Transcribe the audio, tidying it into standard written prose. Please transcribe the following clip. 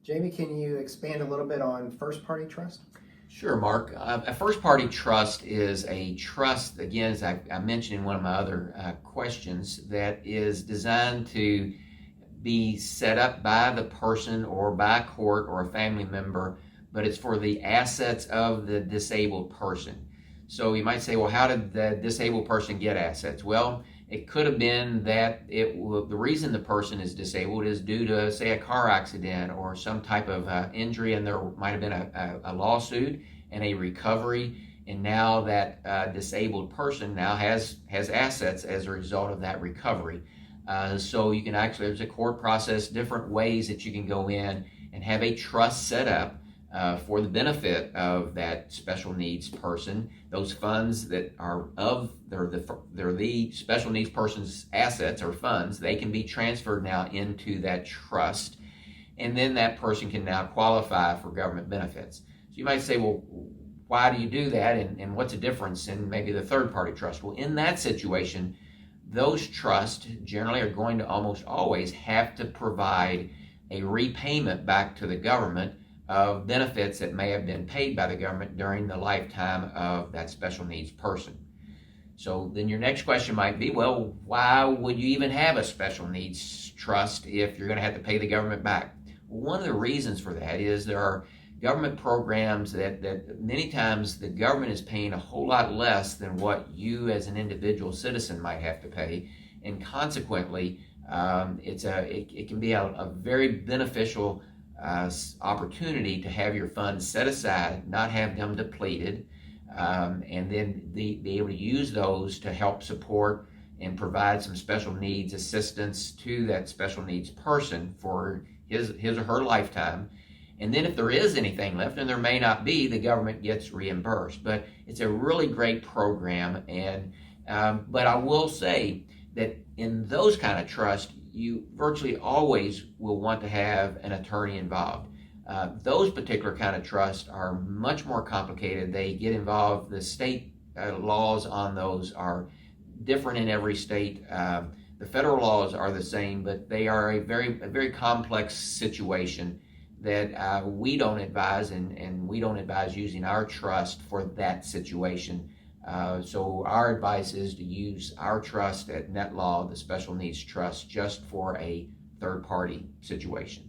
Jamie, can you expand a little bit on first-party trust? Sure, Mark. A first-party trust is a trust, again, as I mentioned in one of my other questions, that is designed to be set up by the person or by a court or a family member, but it's for the assets of the disabled person. So you might say, well, how did the disabled person get assets? Well, it could have been that the reason the person is disabled is due to, say, a car accident or some type of injury, and there might have been a lawsuit and a recovery, and now that disabled person now has assets as a result of that recovery. So you can actually, there's a court process, different ways that you can go in and have a trust set up for the benefit of that special needs person. Those funds that are they're the special needs person's assets or funds, they can be transferred now into that trust, and then that person can now qualify for government benefits. So you might say, well, why do you do that, and what's the difference in maybe the third-party trust? Well, in that situation, those trusts generally are going to almost always have to provide a repayment back to the government of benefits that may have been paid by the government during the lifetime of that special needs person. So then your next question might be, well, why would you even have a special needs trust if you're going to have to pay the government back? Well, one of the reasons for that is there are government programs that many times the government is paying a whole lot less than what you as an individual citizen might have to pay, and consequently it can be a very beneficial opportunity to have your funds set aside, not have them depleted, and then be able to use those to help support and provide some special needs assistance to that special needs person for his or her lifetime. And then if there is anything left, and there may not be, the government gets reimbursed. But it's a really great program. And but I will say that in those kind of trusts, you virtually always will want to have an attorney involved. Those particular kind of trusts are much more complicated. They get involved. The state laws on those are different in every state. The federal laws are the same, but they are a very complex situation that we don't advise, and we don't advise using our trust for that situation. So our advice is to use our trust at NetLaw, the Special Needs Trust, just for a third-party situation.